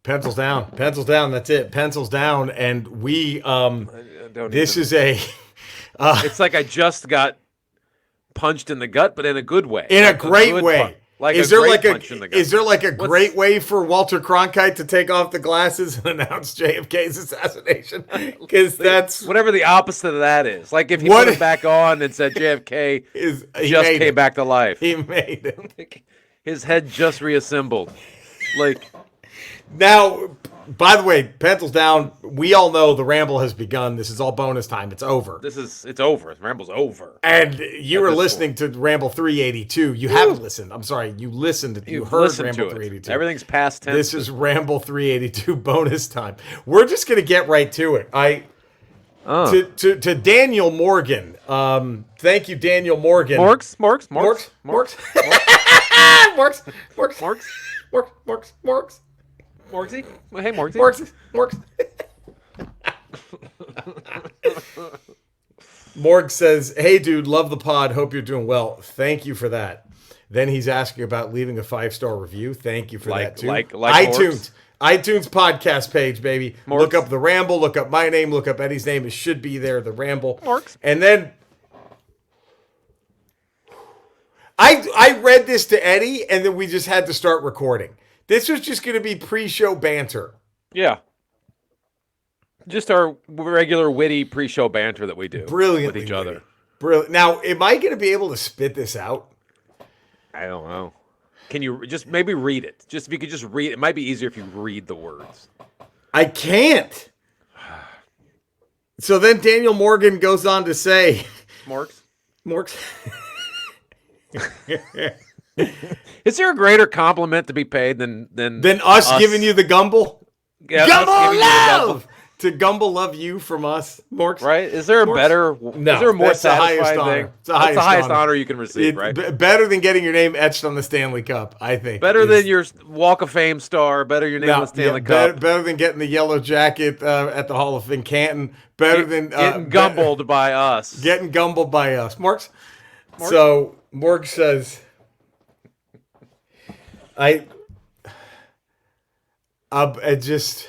Pencils down. Pencils down. That's it. Pencils down. And we, is a... it's like I just got punched in the gut, but in a good way. In a great way. Is there like a great way for Walter Cronkite to take off the glasses and announce JFK's assassination? Because that's whatever the opposite of that is. Like if he put it back on and said JFK just came back to life. He made it. His head just reassembled. Like now, by the way, pencils down. We all know the Ramble has begun. This is all bonus time. It's over. It's over. Ramble's over. And you were listening to Ramble 382. You haven't listened. I'm sorry. You listened. You heard Ramble 382. Everything's past tense. This is Ramble 382 bonus time. We're just gonna get right to it. To Daniel Morgan. Thank you, Daniel Morgan. Morks. Morgsy? Well, hey, Morgsy. Morg says, hey, dude, love the pod. Hope you're doing well. Thank you for that. Then he's asking about leaving a 5-star review. Thank you for that, too. Like iTunes. iTunes podcast page, baby. Morgs. Look up the Ramble. Look up my name. Look up Eddie's name. It should be there, the Ramble. Morgs. And then I read this to Eddie, and then we just had to start recording. This was just going to be pre-show banter. Yeah. Just our regular witty pre-show banter that we do with each other. Brilliant. Now, am I going to be able to spit this out? I don't know. Can you just maybe read it? Just if you could just read it might be easier if you read the words. I can't. So then Daniel Morgan goes on to say, Morks. Is there a greater compliment to be paid than us giving you the gumble? Yeah, Gumble love! To Gumble love you from us, Morks. Right? Is there a better, no, is there a more satisfying thing? Honor. That's the highest honor you can receive, right? Better than getting your name etched on the Stanley Cup, I think. Better than your Walk of Fame star. Better your name on the Stanley Cup. Better than getting the yellow jacket at the Hall of Fame Canton. Better than getting gumbled by us. Getting gumbled by us. Morks? So, Morg says... I just...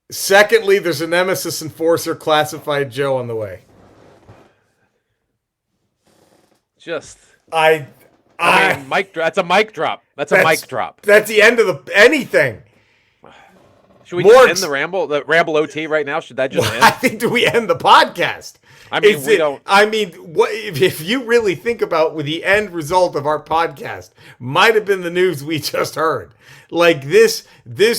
Secondly, there's a Nemesis Enforcer classified Joe on the way. Just... mic drop. That's a mic drop. That's a mic drop. That's the end of anything. Should we just end the Ramble OT right now? Should that just end? I think do we end the podcast? I mean, don't. I mean, what if you really think about what the end result of our podcast might have been the news we just heard? Like this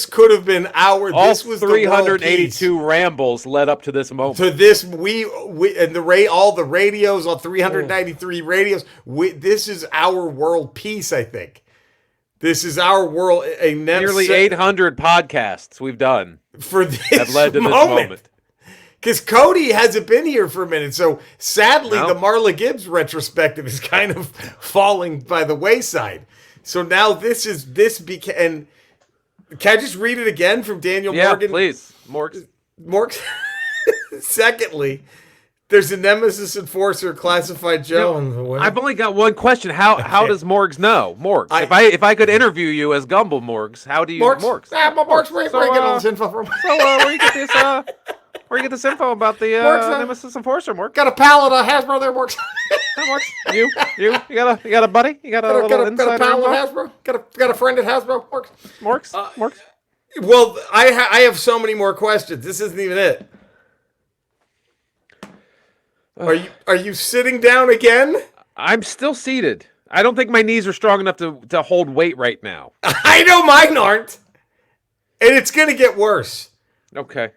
could have been this was 382 rambles led up to this moment. To this, we and all the radios on 393 radios. This is our world peace. I think this is our world. Nearly 800 podcasts we've done for this have led to this moment. Because Cody hasn't been here for a minute, so sadly the Marla Gibbs retrospective is kind of falling by the wayside. So now this became. And can I just read it again from Daniel Morgan? Yeah, please, Morks. Secondly, there's a Nemesis Enforcer classified Joe on the way. I've only got one question. How does Morgs know? Morgs. If I could interview you as Gumble Morgs, how do you Morgs? Morgs, where you get all this info from? So where you get this? Where you get this info about the Nemesis Enforcer, Morgs? Got a pallet of Hasbro there, Morgs. Morgs. You got a buddy? You got a little insider? Got a pallet of Hasbro? Got a friend at Hasbro, Morgs? Morgs. Well, I have so many more questions. This isn't even it. Are you sitting down again? I'm still seated. I don't think my knees are strong enough to hold weight right now. I know mine aren't. And it's going to get worse. Okay.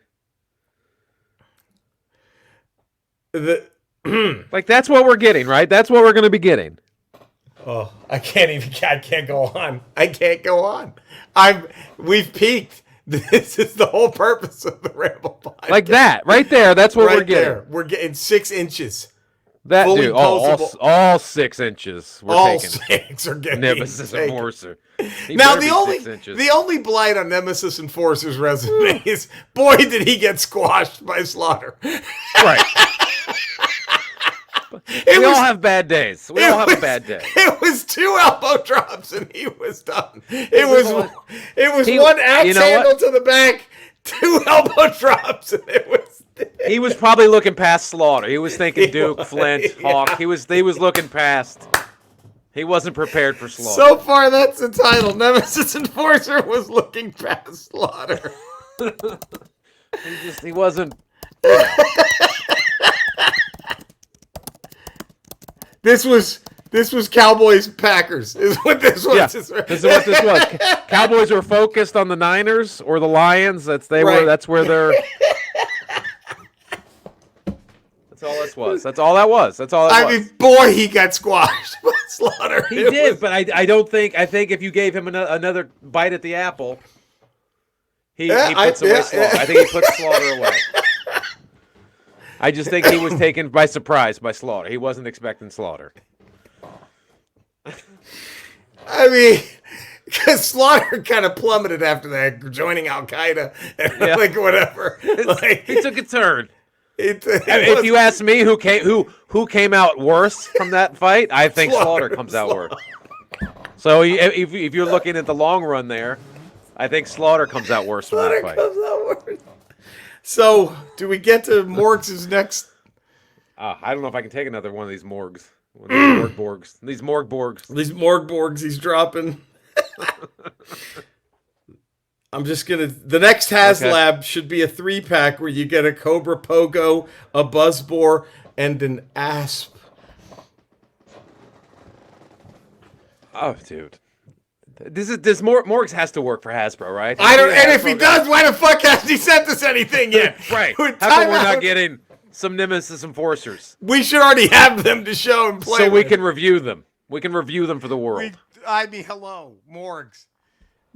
Like that's what we're getting, right? That's what we're going to be getting. Oh, I can't go on. I can't go on. We've peaked. This is the whole purpose of the Ramble podcast. Like that, right there. That's what we're getting. There. We're getting 6 inches. That dude, all 6 inches. All 6 are getting Nemesis Enforcer. Now the only blight on Nemesis Enforcer's resume is, boy, did he get squashed by Slaughter. Right. We all have bad days. We all have a bad day. It was 2 elbow drops and he was done. It was one axe handle to the back, 2 elbow drops, and it was. He was probably looking past Slaughter. He was thinking Duke, Flint, Hawk. He was looking past. He wasn't prepared for Slaughter. So far, that's the title. Nemesis Enforcer was looking past Slaughter. He wasn't. This was Cowboys Packers. Is what this was. Yeah, this is what this was. Cowboys were focused on the Niners or the Lions. That's where they're. That's all this was. That's all that was. That's all. I mean, boy, he got squashed by Slaughter. He did, but I don't think. I think if you gave him another bite at the apple, he puts away Slaughter. I think he puts Slaughter away. I just think he was taken by surprise by Slaughter. He wasn't expecting Slaughter. I mean, because Slaughter kind of plummeted after that, joining Al Qaeda and like whatever. Like, he took a turn. If you ask me, who came out worse from that fight, I think Slaughter comes out worse. So if you're looking at the long run there, I think Slaughter comes out worse from that fight. Comes out worse. So, do we get to Morgs' next? I don't know if I can take another one of these morgues. These morgue borgs he's dropping. I'm just going to... The next HasLab should be a 3-pack where you get a Cobra Pogo, a Buzzbore, and an Asp. Oh, dude. Morgs has to work for Hasbro, right? And if he does, why the fuck hasn't he sent us anything yet? Right. How come we're not getting some Nemesis Enforcers? We should already have them to show and play. So we can review them. We can review them for the world. Hello, Morgs.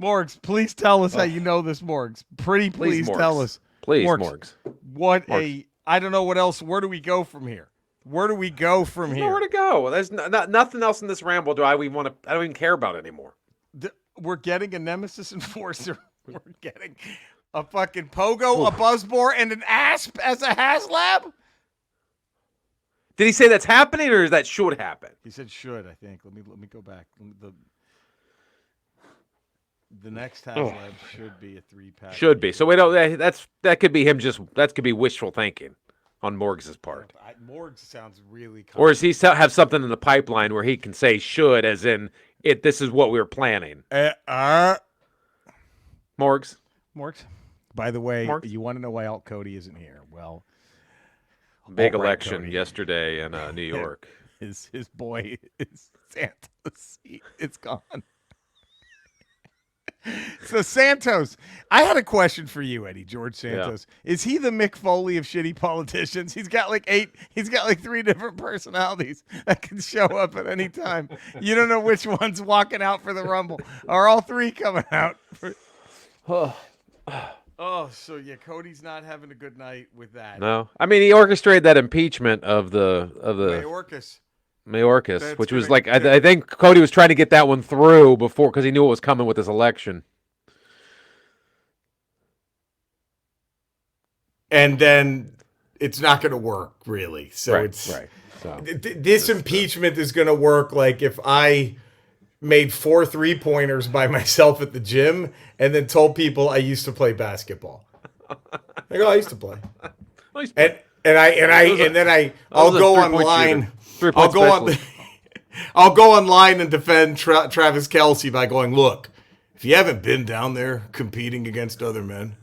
Morgs, please tell us how you know this, Morgs. Please tell us. Please, Morgs. I don't know what else. Where do we go from here? There's nowhere to go. There's nothing else in this ramble I don't even care about anymore. We're getting a Nemesis Enforcer. We're getting a fucking Pogo, a Buzzbore, and an Asp as a HasLab? Did he say that's happening or that should happen? He said should, I think. Let me go back. The next HasLab should be a 3-pack. Should be. So that could be him that could be wishful thinking on Morgs' part. Morgs sounds really confident. Or does he have something in the pipeline where he can say should as in this is what we were planning? Morgs. By the way, you want to know why Alt Cody isn't here? Well, big election yesterday in New York. His boy is Santos. It's gone. So Santos, I had a question for you, Eddie. George Santos. Yeah. Is he the Mick Foley of shitty politicians? He's got like 3 different personalities that can show up at any time. You don't know which one's walking out for the Rumble. Are all 3 coming out? So yeah, Cody's not having a good night with that. No. I mean, he orchestrated that impeachment of the Mayorkas, which was like, I think Cody was trying to get that one through before because he knew what was coming with this election. And then it's not going to work, really. So this impeachment is going to work like if I made 4 3-pointers by myself at the gym and then told people I used to play basketball. I go, I used to play. I'll go online. I'll go online and defend Travis Kelce by going, look, if you haven't been down there competing against other men,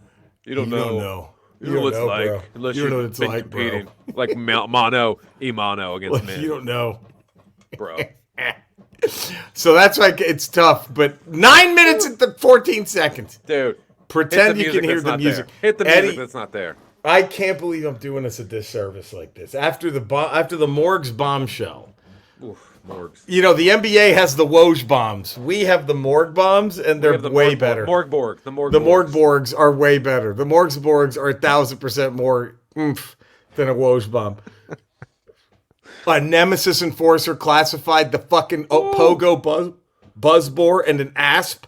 you don't know. You know what it's like, bro. Unless you don't know what it's like, competing, bro. Like mano against men. You don't know, bro. So that's why it's tough. But 9 minutes and 14 seconds, dude. Pretend you can hear the music. Hit the music that's not there. I can't believe I'm doing us a disservice like this after the Morgs bombshell. Oof, Morgs. You know, the NBA has the Woj bombs. We have the Morg bombs, and they're way better. The Morg Borgs are way better. The Morgs Borgs are 1,000% more oomph than a Woj bomb. A Nemesis Enforcer classified the fucking Pogo Buzzbore and an Asp.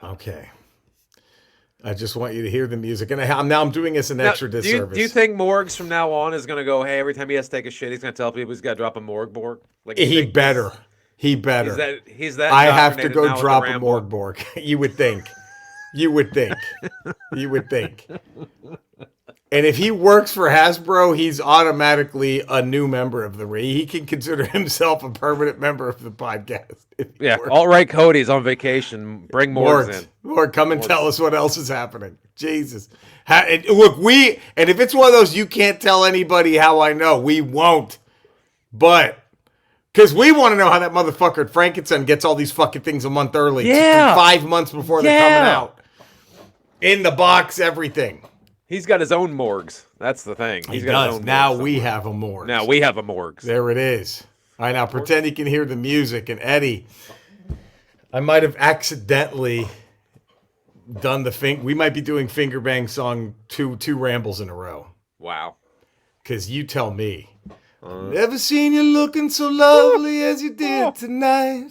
Okay. I just want you to hear the music. And I'm doing us an extra disservice. Do you think Morgs from now on is going to go, hey, every time he has to take a shit, he's going to tell people he's got to drop a Morg? Like, he better. He better. He's that I have to go drop a Morg. You would think. You would think. You would think. And if he works for Hasbro, he's automatically a new member of the ring. He can consider himself a permanent member of the podcast. Yeah, all right, Cody's on vacation. Bring Morgs in. Or come and tell us what else is happening. Jesus. Look, and if it's one of those you can't tell anybody how I know, we won't. But, because we want to know how that motherfucker at Frankenstein gets all these fucking things a month early. Yeah. 5 months before they're coming out. In the box, everything. He's got his own Morgs. That's the thing. He does. Now we have a Morgs. Now we have a Morgs. There it is. All right, now pretend you can hear the music. And Eddie, I might have accidentally done we might be doing Finger Bang song two rambles in a row. Wow. Because you tell me. Never seen you looking so lovely as you did tonight.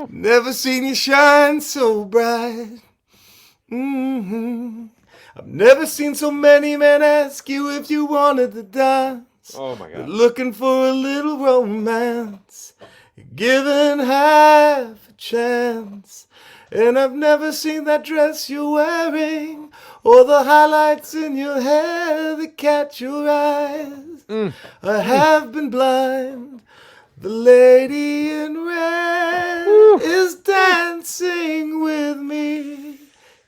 Never seen you shine so bright. Mm-hmm. I've never seen so many men ask you if you wanted to dance. Oh, my God. Looking for a little romance. Given half a chance. And I've never seen that dress you're wearing or the highlights in your hair that catch your eyes. I have been blind. The lady in red is dancing with me,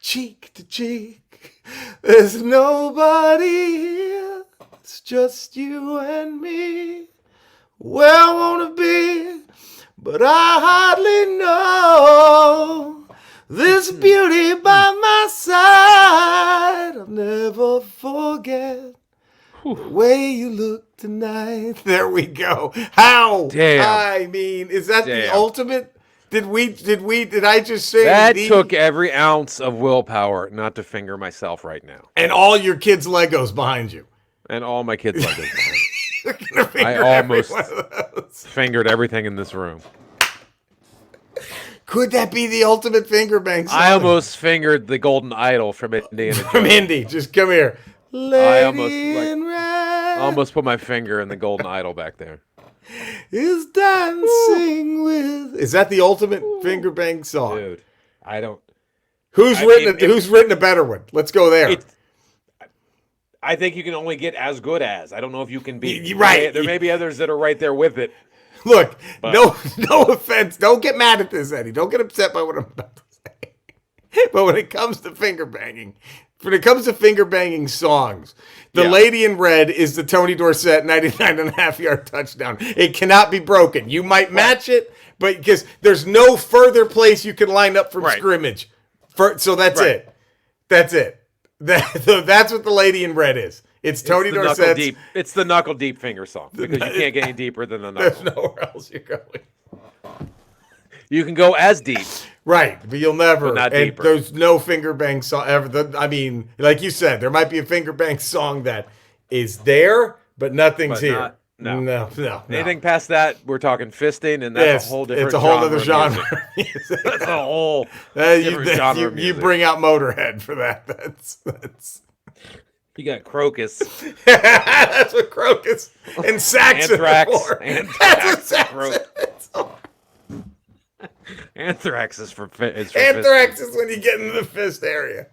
cheek to cheek. There's nobody here, it's just you and me. Where I want to be, but I hardly know. This beauty by my side, I'll never forget the way you look tonight. There we go. How? Damn. I mean, is that the ultimate? Did I just say that took every ounce of willpower not to finger myself right now? And all your kids' Legos behind you. And all my kids' Legos behind me. I almost fingered everything in this room. Could that be the ultimate finger bang song? I almost fingered the golden idol from Indiana Jones. From Indy. Just come here. I almost put my finger in the golden idol back there. Is dancing with. Is that the ultimate finger bang song? Dude, I don't. Who's written a better one? Let's go there. I think you can only get as good as. I don't know if you can be. Right. There may be others that are right there with it. Look, no offense. Don't get mad at this, Eddie. Don't get upset by what I'm about to say. But when it comes to finger banging, songs, the Lady in Red is the Tony Dorsett 99.5-yard touchdown. It cannot be broken. You might match it, but because there's no further place you can line up from scrimmage. So that's it. That's it. That's what the Lady in Red is. It's Tony Dorsett's. It's the knuckle deep finger song because you can't get any deeper than the knuckle. There's nowhere else you're going. You can go as deep. Right, but you'll never. But not deeper. There's no finger bang song ever. I mean, like you said, there might be a finger bang song that is there, but nothing's here. No. Anything past that, we're talking fisting, and that's a whole different. It's a whole other genre. That's a whole different genre. You bring out Motorhead for that. That's. You got Crocus. That's what Crocus and Saxon for. Anthrax. Anthrax is for Anthrax is when you get into the fist area.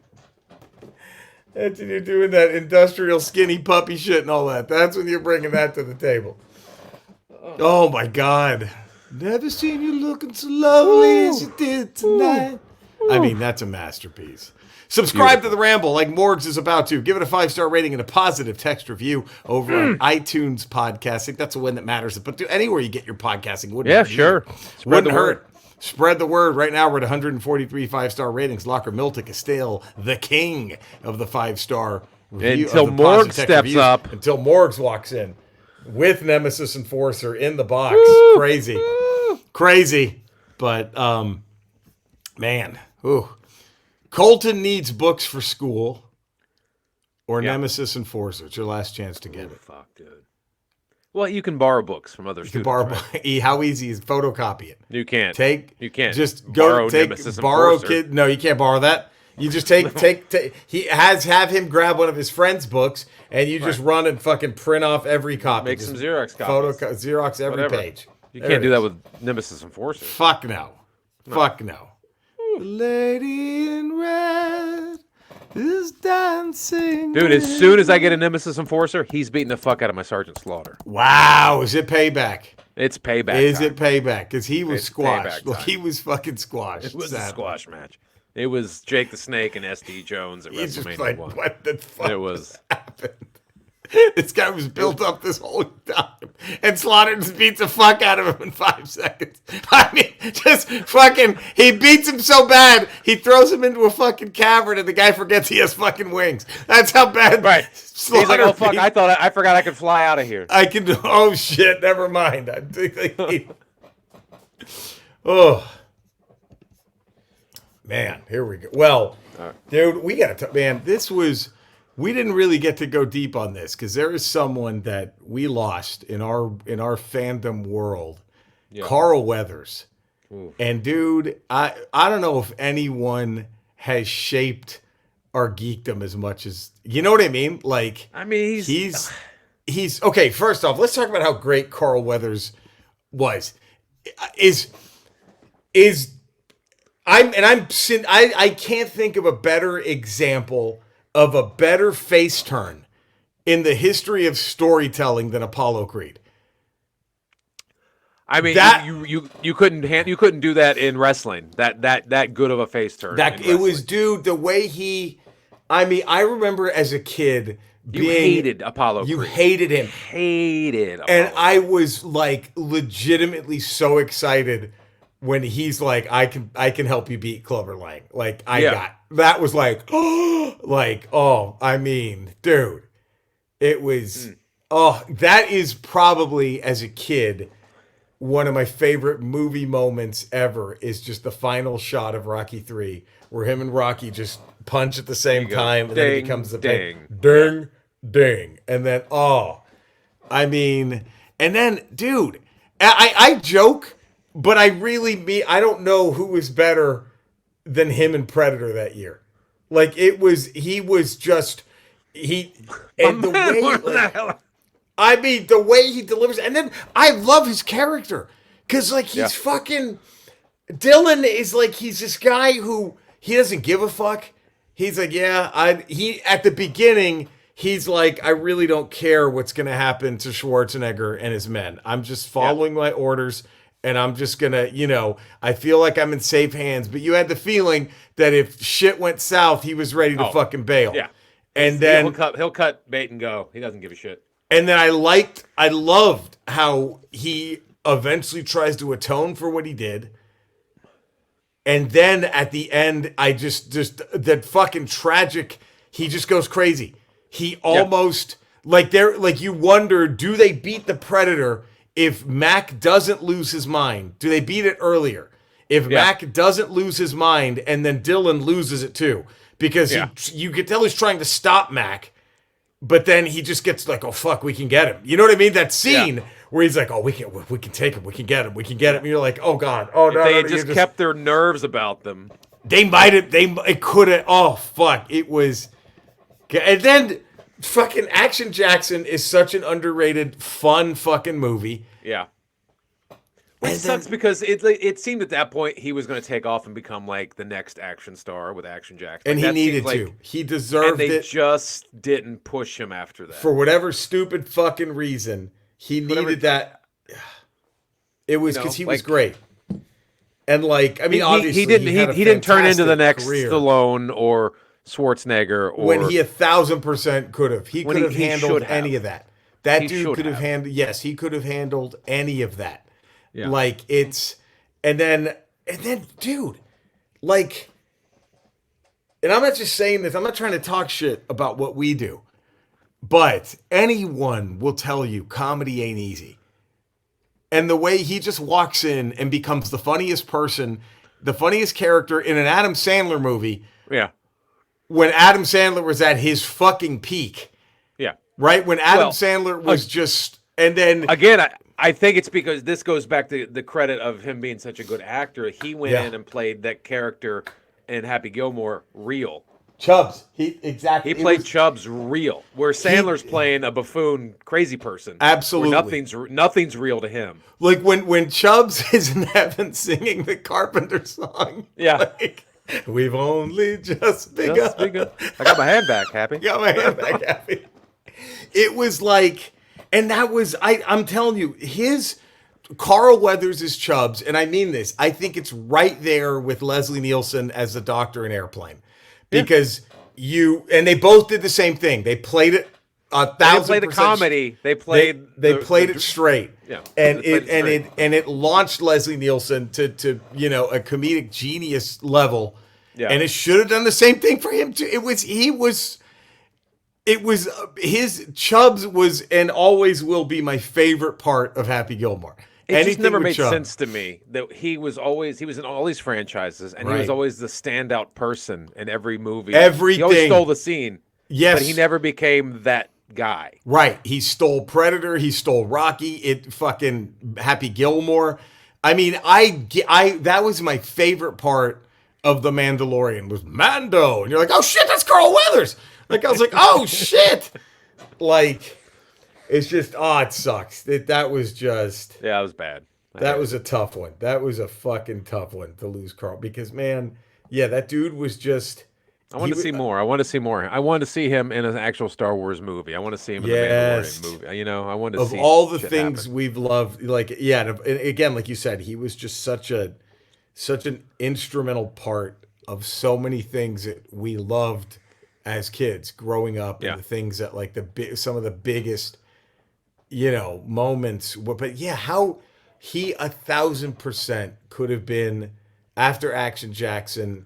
That's when you're doing that industrial skinny puppy shit and all that. That's when you're bringing that to the table. Oh my God. Never seen you looking so lovely as you did tonight. I mean, that's a masterpiece. Subscribe to The Ramble like Morgs is about to. Give it a 5-star rating and a positive text review over on iTunes Podcasting. That's the one that matters. But anywhere you get your podcasting. Sure. Wouldn't hurt. Spread the word. Right now we're at 143 5-star ratings. Locker Miltic is still the king of the 5-star review. Until Morgs steps up. Until Morgs walks in with Nemesis Enforcer in the box. Woo! Crazy. But, man. Ooh. Colton needs books for school or Nemesis Enforcer. It's your last chance to get it. Fuck, dude. Well, you can borrow books from other students. Right? How easy is photocopy it? You can't. You can't. Just go borrow Nemesis borrow Enforcer. No, you can't borrow that. You just have him grab one of his friends' books, and you just run and fucking print off every copy. Make some Xerox copies. Xerox every page. You can't do that with Nemesis Enforcer. Fuck no. Fuck no. The lady in red is dancing. Dude, as soon as I get a Nemesis Enforcer, he's beating the fuck out of my Sergeant Slaughter. Wow, is it payback? It's payback. Is it payback? Because he was squashed. Like, he was fucking squashed. It was a squash match. It was Jake the Snake and SD Jones at He's WrestleMania just like, 1. what the fuck happened? This guy was built up this whole time, and Slaughter just beats the fuck out of him in 5 seconds. I mean, just fucking, he beats him so bad, he throws him into a fucking cavern, and the guy forgets he has fucking wings. That's how bad. Right. Slaughter He's like, oh fuck, I forgot I could fly out of here. I can. Oh shit, never mind. I think. Oh. Man, here we go. Well, dude, we got to, man, we didn't really get to go deep on this because there is someone that we lost in our fandom world, Carl Weathers. Ooh. And dude, I don't know if anyone has shaped our geekdom as much as, you know what I mean? Like, I mean, he's okay. First off, let's talk about how great Carl Weathers was. I can't think of a better example of a better face turn in the history of storytelling than Apollo Creed. I mean, you couldn't do that in wrestling. That good of a face turn. It was, dude, the way he. I mean, I remember as a kid. You hated Apollo Creed. You hated him. Hated Apollo. And I was like legitimately so excited when he's like, I can help you beat Clubber Lang. Like that was like, oh, I mean, dude, it was, that is probably as a kid, one of my favorite movie moments ever is just the final shot of Rocky 3 where him and Rocky just punch at the same time and then it becomes the ding, ding. And then, I mean, and then, dude, I joke, but I really mean, I don't know who was better than him and Predator that year. Like, and the way, I mean, the way he delivers, and then I love his character, because, like, he's fucking, Dylan is like, he's this guy who, he doesn't give a fuck. He's like, at the beginning, he's like, I really don't care what's going to happen to Schwarzenegger and his men. I'm just following my orders. And I'm just going to, I feel like I'm in safe hands. But you had the feeling that if shit went south, he was ready to fucking bail. Yeah. And then he'll cut bait and go. He doesn't give a shit. And then I loved how he eventually tries to atone for what he did. And then at the end, I just that fucking tragic, he just goes crazy. He almost, you wonder, do they beat the Predator if Mac doesn't lose his mind? Do they beat it earlier? If Mac doesn't lose his mind and then Dylan loses it too. Because you could tell he's trying to stop Mac, but then he just gets like, oh, fuck, we can get him. You know what I mean? That scene where he's like, oh, we can take him. We can get him. And you're like, oh, God. Oh, no. If they had just kept their nerves about them. It could have, oh, fuck. It was. And then fucking Action Jackson is such an underrated, fun fucking movie. Yeah. Which sucks because it seemed at that point he was going to take off and become like the next action star with Action Jackson. And he needed to. He deserved it. And they just didn't push him after that. For whatever stupid fucking reason, he needed that. It was because he was great. And like, I mean, obviously he didn't turn into the next Stallone or Schwarzenegger, or when he 1,000% could have. He could have handled any of that. That dude could have handled. Yes, he could have handled any of that. Yeah. Like and then, dude, like, and I'm not just saying this. I'm not trying to talk shit about what we do, but anyone will tell you comedy ain't easy. And the way he just walks in and becomes the funniest person, the funniest character in an Adam Sandler movie. Yeah. When Adam Sandler was at his fucking peak. Yeah. Right? When Adam Sandler was just, and then. Again, I think it's because this goes back to the credit of him being such a good actor. He went in and played that character in Happy Gilmore real. Chubbs. Exactly. He played Chubbs real, where Sandler's playing a buffoon, crazy person. Absolutely. Nothing's real to him. Like when Chubbs is in heaven singing the Carpenter song. Yeah. Like, we've only just begun. I got my hand back, Happy. Got my hand back, Happy. It was like, and that was, I'm telling you, Carl Weathers is Chubbs, and I mean this. I think it's right there with Leslie Nielsen as the doctor in Airplane. Because they both did the same thing. They played it 1,000%. They played the comedy. They played it straight. Yeah. And it launched Leslie Nielsen to a comedic genius level. Yeah. And it should have done the same thing for him too. His Chubbs was and always will be my favorite part of Happy Gilmore. It just never made sense to me that he was in all these franchises, and he was always the standout person in every movie. Everything. He always stole the scene. Yes. But he never became that guy. Right. He stole Predator. He stole Rocky. Fucking Happy Gilmore. I mean, that was my favorite part of The Mandalorian was Mando. And you're like, oh shit, that's Carl Weathers. Like, I was like, oh shit. Like, it's just, it sucks. That was just... Yeah, it was bad. That was a tough one. That was a fucking tough one to lose Carl. Because, man, that dude was just... I want to see more. I want to see more. I want to see him in an actual Star Wars movie. I want to see him in the Mandalorian movie. I want to see... Of all the things we've loved, like, again, like you said, he was just such an instrumental part of so many things that we loved as kids growing up. And the things that, like, some of the biggest... moments. But how he 1,000% could have been after Action Jackson.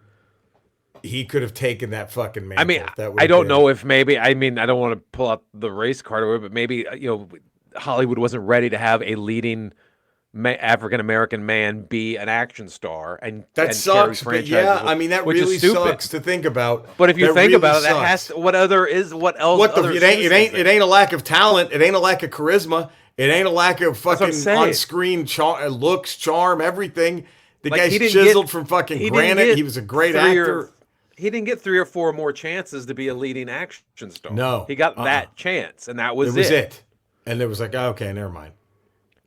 He could have taken that fucking mantle. I mean, I don't know if maybe. I mean, I don't want to pull out the race card or but maybe Hollywood wasn't ready to have a leading African American man be an action star, and that sucks. But I mean, that really sucks to think about. But if you think about it, that has to, what else? It ain't a lack of talent. It ain't a lack of charisma. It ain't a lack of fucking on-screen looks, charm, everything. The guy's chiseled from fucking granite. He was a great actor. He didn't get 3 or 4 more chances to be a leading action star. No, he got that chance, and that was it. It was it. And it was like, okay, never mind.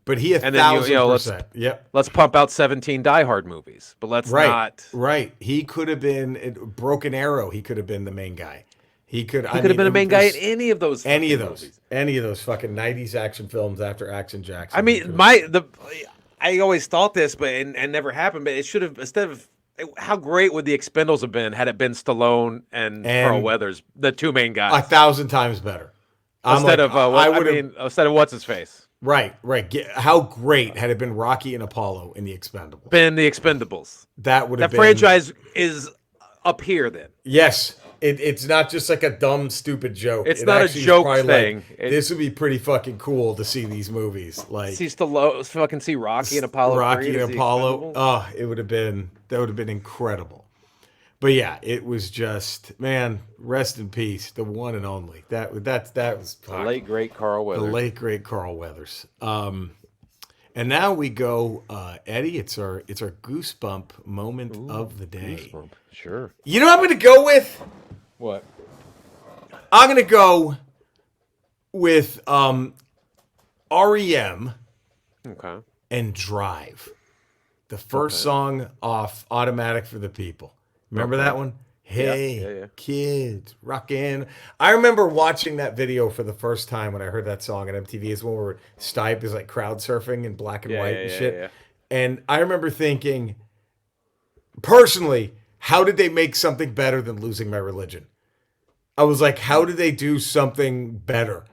But he 1,000%. Yep. Let's pump out 17 Die Hard movies, but let's not. Right. He could have been Broken Arrow. He could have been the main guy. He could have been a main guy in any of those. Any of those fucking 90s action films after Action Jackson. I mean, I always thought this, but and never happened. But it should have instead of. How great would the Expendables have been had it been Stallone and Carl Weathers, the two main guys? 1,000 times better. Instead of what's his face? Right. How great had it been Rocky and Apollo in the Expendables? Been the Expendables. That would have been. That franchise is up here then. Yes. It's not just like a dumb, stupid joke. It's not a joke thing. Like, this would be pretty fucking cool to see these movies. Like see Rocky and Apollo. Rocky and Apollo. Oh, that would have been incredible. But yeah, it was just, man, rest in peace, the one and only. That was the late great Carl Weathers. The late great Carl Weathers. And now we go, Eddie. It's our goosebump moment of the day. Goosebump. Sure. You know what I'm going to go with? What? I'm going to go with REM. Okay. And Drive. The first song off Automatic for the People. Remember that one? Hey, kids, rockin'. I remember watching that video for the first time when I heard that song on MTV. Is when Stipe is like crowd surfing in black and white and shit. Yeah. And I remember thinking, personally, how did they make something better than Losing My Religion? I was like, how did they do something better?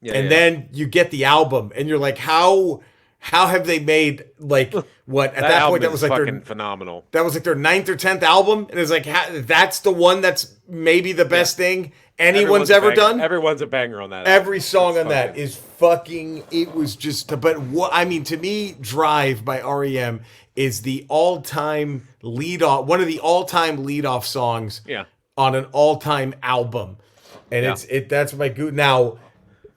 Then you get the album and you're like, how have they made like what at that point that was like fucking phenomenal. That was like their 9th or 10th album, and it's like that's the one that's maybe the best thing anyone's ever done. Everyone's a banger on that. Every song on that is fucking. It was just. But what I mean to me, Drive by REM is the all-time lead off. One of the all-time lead off songs. Yeah. On an all-time album, and that's my now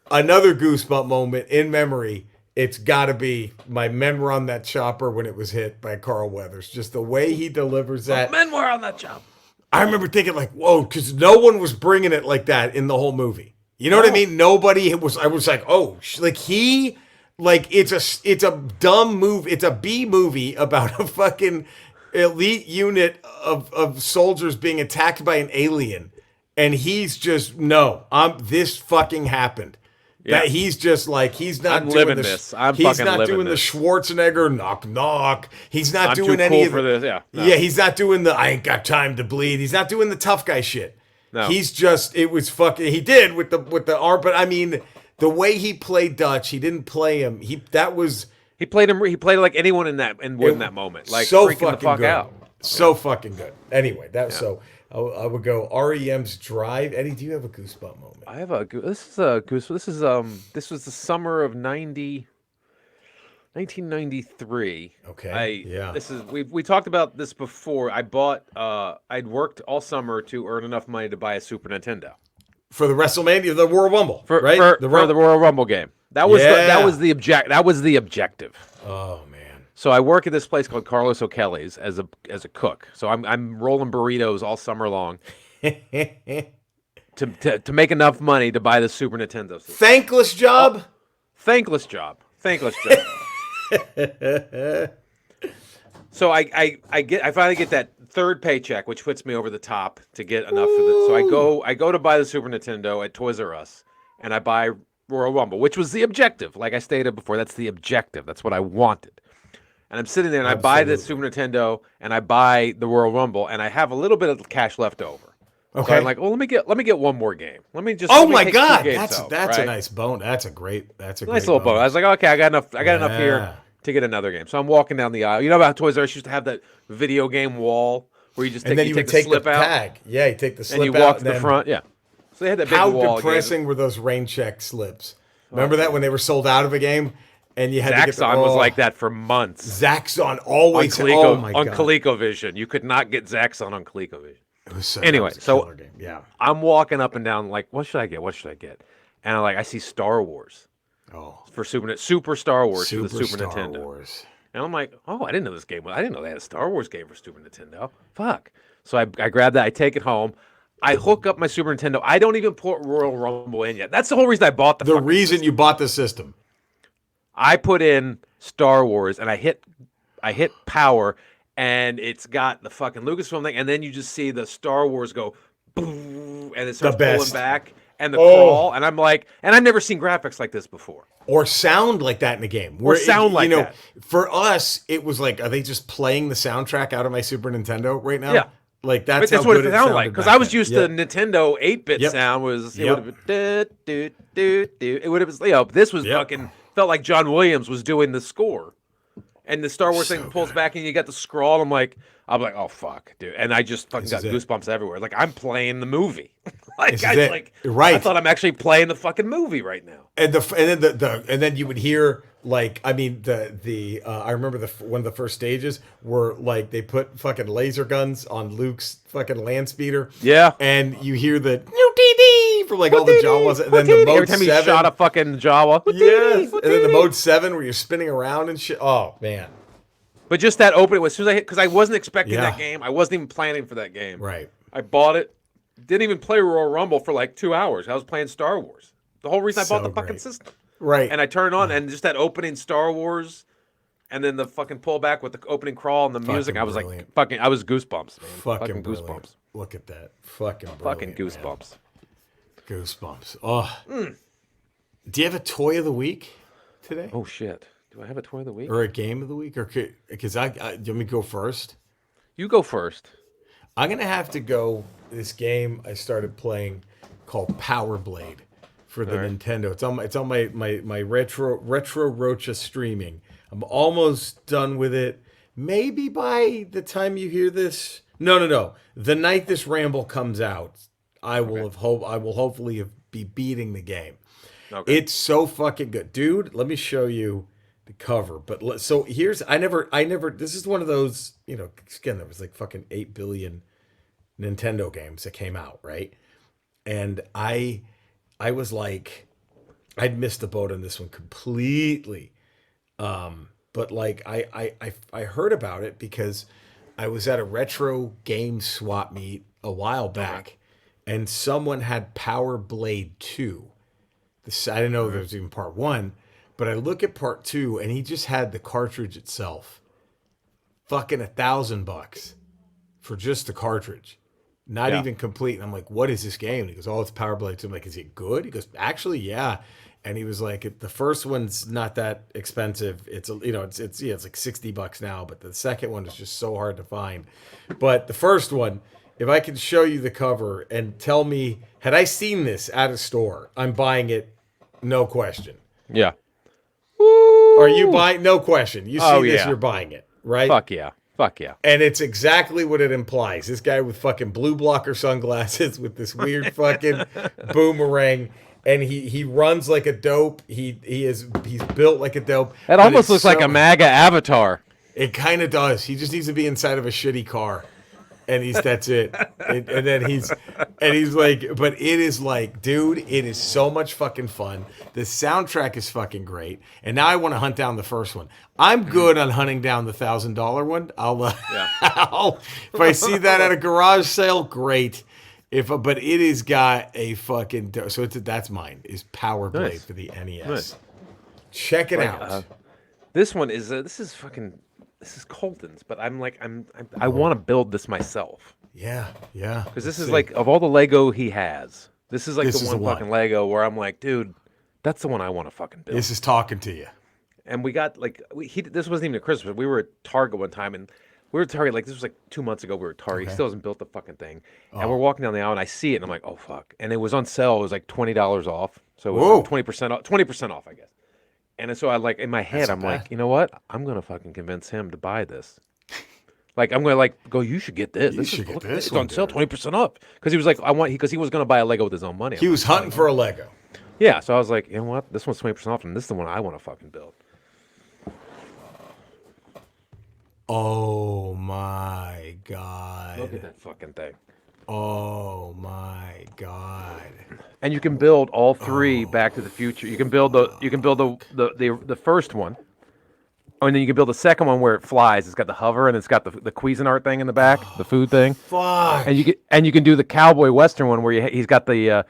another goosebump moment in memory it's got to be my men were on that chopper when it was hit by Carl Weathers. Just the way he delivers that. Men were on that chopper. I remember thinking like, whoa, because no one was bringing it like that in the whole movie. You know what I mean? Nobody was. I was like, oh, like he, like it's a dumb move. It's a B movie about a fucking elite unit of soldiers being attacked by an alien, and he's just this fucking happened. Yeah. That he's just like he's not I'm doing living this. I'm fucking living this. He's not doing the Schwarzenegger knock knock. He's not doing too any cool of for this. Yeah, yeah. He's not doing the I ain't got time to bleed. He's not doing the tough guy shit. No. He's just it was fucking. He did with the arm, but I mean the way he played Dutch, he didn't play him. He played him. He played like anyone in that moment, like so freaking fucking the fuck good. out. So fucking good. Anyway, so. I would go REM's Drive. Eddie, do you have a goosebump moment? I have a this is a goose. This was the summer of 1993. Okay. This is we talked about this before. I bought I'd worked all summer to earn enough money to buy a Super Nintendo for the WrestleMania, the Royal Rumble, right? For the Royal Rumble game. That was that was the objective. Oh man. So I work at this place called Carlos O'Kelly's as a cook. So I'm rolling burritos all summer long to make enough money to buy the Super Nintendo system. Thankless job. Thankless job. So I finally get that third paycheck, which puts me over the top to get enough for the. So I go to buy the Super Nintendo at Toys R Us, and I buy Royal Rumble, which was the objective. Like I stated before, that's the objective. That's what I wanted. And I'm sitting there and I buy the Super Nintendo and I buy the Royal Rumble and I have a little bit of cash left over. Okay. So I'm like, well, let me get one more game. Let me Oh my God, that's a nice bone. That's a great nice little bone. I was like, okay, I got enough here to get another game. So I'm walking down the aisle. You know about Toys R Us used to have that video game wall where you just take the slip out. Tag. Yeah, you take the slip out and you walk to the front. Yeah. So they had that big wall. How depressing were those rain check slips? Remember that when they were sold out of a game? And you had Zaxxon was like that for months. Zaxxon always on ColecoVision. You could not get Zaxxon on ColecoVision. It was so anyway, so game. Yeah. I'm walking up and down like, what should I get? And I see Star Wars. Oh. For Super Star Wars for the Super Nintendo. Wars. And I'm like, oh, I didn't know this game. I didn't know they had a Star Wars game for Super Nintendo. Fuck. So I grab that. I take it home. I hook up my Super Nintendo. I don't even put Royal Rumble in yet. That's the whole reason I bought the reason system. You bought the system. I put in Star Wars and I hit power and it's got the fucking Lucasfilm thing and then you just see the Star Wars go boom and it starts pulling back and the crawl and I'm like, and I've never seen graphics like this before. Or sound like that in a game. That. For us, it was like, are they just playing the soundtrack out of my Super Nintendo right now? Yeah. Like that's what it sounded like. Because I was used to Nintendo 8-bit sound was it would have been it would have been this was fucking felt like John Williams was doing the score. And the Star Wars thing pulls back and you got the scroll. I'm like, oh fuck, dude. And I just fucking got goosebumps everywhere. Like I'm playing the movie. I thought I'm actually playing the fucking movie right now. And then you would hear like, I mean, I remember one of the first stages were like they put fucking laser guns on Luke's fucking land speeder. Yeah. And you hear the TD from like all the Jawas. And then the mode 7. Every time he shot a fucking Jawa. Yes. And then the mode 7 where you're spinning around and shit. Oh, man. But just that opening, as soon as I hit, because I wasn't expecting that game. I wasn't even planning for that game. Right. I bought it. Didn't even play Royal Rumble for like 2 hours. I was playing Star Wars. The whole reason I bought the fucking system. Right. And I turned on and just that opening Star Wars and then the fucking pullback with the opening crawl and the music. I was like, I was goosebumps, man. Fucking goosebumps. Look at that. Fucking goosebumps. Man. Goosebumps. Oh. Do you have a toy of the week today? Oh, shit. Do I have a toy of the week? Or a game of the week? Or because let me go first. You go first. I'm going to have to go this game I started playing called Power Blade for the Nintendo. It's on my retro Rocha streaming. I'm almost done with it. Maybe by the time you hear this. No. The night this Ramble comes out, I will hopefully be beating the game. Okay. It's so fucking good. Dude, let me show you the cover. But so here's I never this is one of those, again, there was like fucking 8 billion Nintendo games that came out, right? And I was like, I'd missed the boat on this one completely. But like I heard about it because I was at a retro game swap meet a while back, and someone had Power Blade 2. I didn't know there was even part 1, but I look at part 2, and he just had the cartridge itself. Fucking $1,000 for just the cartridge. Not even complete. And I'm like, what is this game? And he goes, oh, it's Power Blade 2. I'm like, is it good? He goes, actually, yeah. And he was like, the first one's not that expensive. It's like $60 now, but the second one is just so hard to find. But the first one, if I can show you the cover and tell me, had I seen this at a store, I'm buying it, no question. Yeah. Are you buying? No question. You see this, you're buying it, right? Fuck yeah. Fuck yeah. And it's exactly what it implies. This guy with fucking blue blocker sunglasses with this weird fucking boomerang. And he runs like a dope. He's built like a dope. That almost looks like a MAGA avatar. It kind of does. He just needs to be inside of a shitty car, and that's it. And then he's like, but it is like, dude, it is so much fucking fun. The soundtrack is fucking great. And now I want to hunt down the first one. I'm good on hunting down the $1,000 one. If I see that at a garage sale, great. But it has got a fucking that's mine is Power Blade for the NES. Nice. Check it out. This one is this is Colton's, but I want to build this myself. Yeah. Because this is like of all the Lego he has, this is like the one fucking Lego where I'm like, dude, that's the one I want to fucking build. This is talking to you. And we got this wasn't even a Christmas. We were at Target one time and. We were at Target, this was like 2 months ago. We were at Target. He still hasn't built the fucking thing. And we're walking down the aisle, and I see it, and I'm like, oh, fuck. And it was on sale. It was like $20 off. So it was like 20% off, I guess. And so in my head, I'm like, you know what? I'm going to fucking convince him to buy this. I'm going to go, you should get this. It's on sale, 20% off. Because he was like, because he was going to buy a Lego with his own money. He was hunting for a Lego. Yeah. So I was like, you know what? This one's 20% off, and this is the one I want to fucking build. Oh my God. Look at that fucking thing. Oh my God. And you can build all three Back to the Future. You can build the first one. And then you can build the second one where it flies. It's got the hover and it's got the Cuisinart thing in the back, the food thing. Fuck. And you can do the cowboy western one where he's got the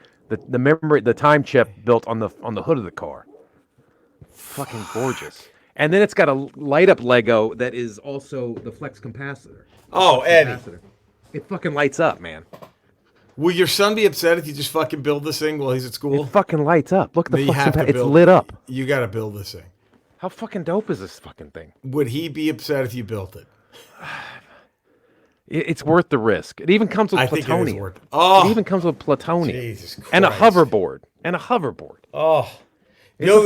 memory, the time chip built on the hood of the car. Fucking gorgeous. And then it's got a light up Lego that is also the flex capacitor. Oh, Eddie. Capacitor. It fucking lights up, man. Will your son be upset if you just fucking build this thing while he's at school? It fucking lights up. Look at the flex capacitor. It's lit up. You got to build this thing. How fucking dope is this fucking thing? Would he be upset if you built it? It's worth the risk. It even comes with plutonium. It even comes with plutonium. Jesus Christ. And a hoverboard. Oh. You know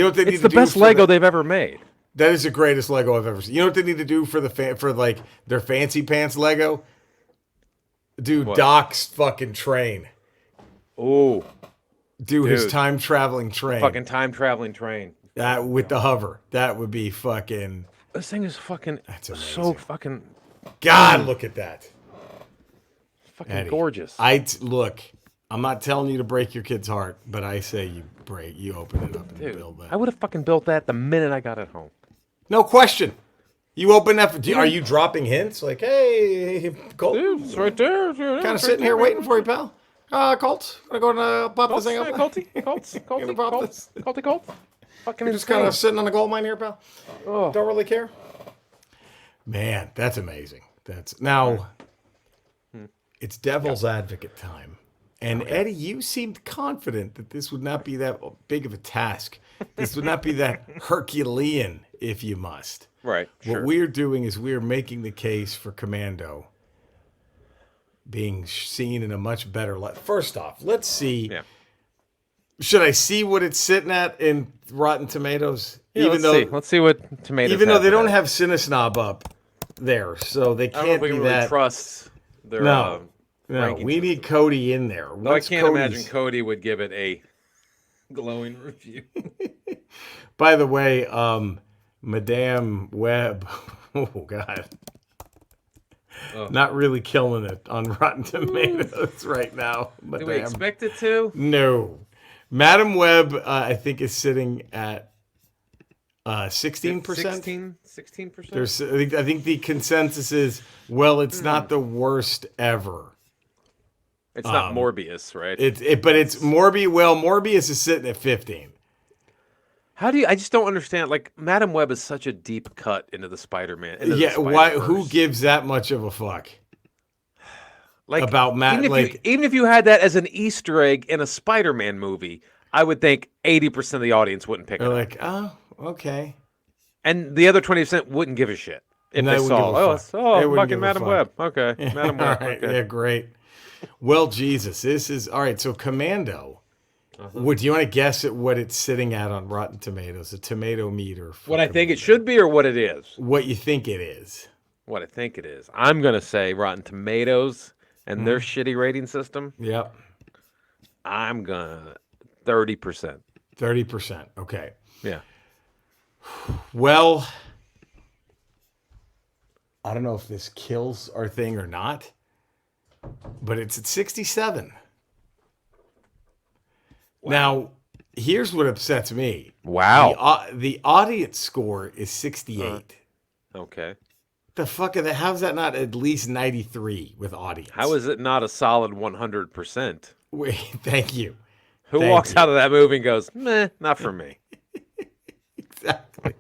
what they need it's the best Lego they've ever made. That is the greatest Lego I've ever seen. You know what they need to do for their fancy pants Lego? Doc's fucking train. Oh. Dude, his time traveling train. Fucking time traveling train. That with the hover. That would be fucking. This thing is fucking. That's amazing. So fucking. God, look at that. Fucking Eddie, gorgeous. Look. I'm not telling you to break your kid's heart, but I say you open it up and build that. I would have fucking built that the minute I got it home. No question. You open that. Are you dropping hints like, "Hey, Colt, dude, it's right there. Kind of sitting here waiting for you, pal." Colt, gonna go and pop this thing up. Colty. Fucking. You're just kind of sitting on the gold mine here, pal. Oh. Don't really care. Man, that's amazing. It's devil's advocate time. And Eddie, you seemed confident that this would not be that big of a task. This would not be that Herculean, if you must. Right. What we're doing is we're making the case for Commando being seen in a much better light. First off, let's see. Yeah. Should I see what it's sitting at in Rotten Tomatoes? Yeah, let's see what tomatoes. Even though they don't have Cinesnob up there, so they can't I don't know if we be can that. Really trust their. No, we need Cody in there. No, I can't imagine Cody would give it a glowing review. By the way, Madame Webb, oh God, not really killing it on Rotten Tomatoes right now. Do we expect it to? No. Madame Webb, I think, is sitting at 16%. 16%. There's, I think the consensus is, well, it's not the worst ever. It's not Morbius, right? But it's Morbius. Well, Morbius is sitting at 15. How do you? I just don't understand. Like, Madam Web is such a deep cut into the Spider-Man. Into the Why? Who gives that much of a fuck? Like, about Matt? Even if you had that as an Easter egg in a Spider-Man movie, I would think 80% of the audience wouldn't pick it up. Like, oh, okay. And the other 20% wouldn't give a shit if they saw, fucking Madam Web. Okay, Madam Web. Right. Okay. Yeah, great. Well, Jesus, this is all right. So, Commando. Do you want to guess at what it's sitting at on Rotten Tomatoes? A tomato meter. What I think it should be, or what it is? What you think it is? What I think it is. I'm gonna say Rotten Tomatoes and their shitty rating system. Yep. I'm gonna 30%. 30%. Okay. Yeah. Well, I don't know if this kills our thing or not, but it's at 67. Wow. Now, here's what upsets me. Wow. The audience score is 68. Okay. The fuck is that? How's that not at least 93 with audience? How is it not a solid 100%? Wait, thank you. Who walks out of that movie and goes, meh, not for me? Exactly.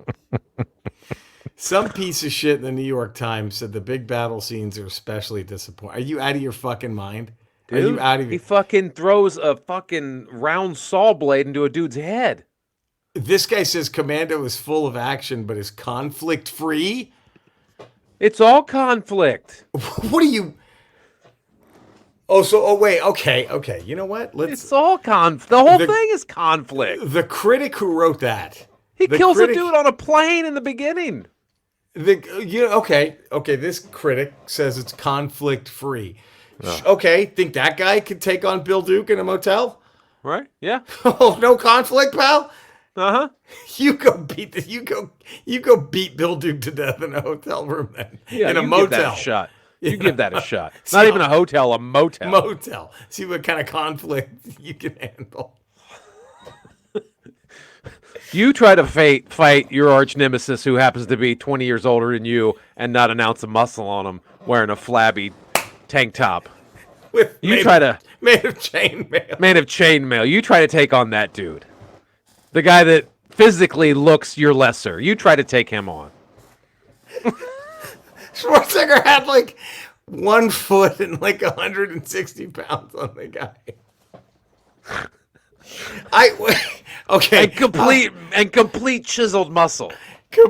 Some piece of shit in the New York Times said the big battle scenes are especially disappointing. Are you out of your fucking mind? Dude, are you out of your... He fucking throws a fucking round saw blade into a dude's head. This guy says Commando is full of action, but is conflict free. It's all conflict. What are you? Oh, wait. Okay. You know what? It's all conflict. The whole thing is conflict. The critic who wrote that. He kills a dude on a plane in the beginning. Okay. This critic says it's conflict free. Okay, think that guy could take on Bill Duke in a motel? Right? Yeah. Oh, no conflict, pal? Uh-huh. You go beat Bill Duke to death in a hotel room then. Yeah, in a motel. Give that a shot. You give that a shot. Not even a hotel, a motel. Motel. See what kind of conflict you can handle. You try to fight your arch nemesis who happens to be 20 years older than you and not an ounce of muscle on him, wearing a flabby tank top. Made of chainmail. Made of chainmail. You try to take on that dude. The guy that physically looks your lesser. You try to take him on. Schwarzenegger had like 1 foot and like 160 pounds on the guy. Okay. And complete chiseled muscle.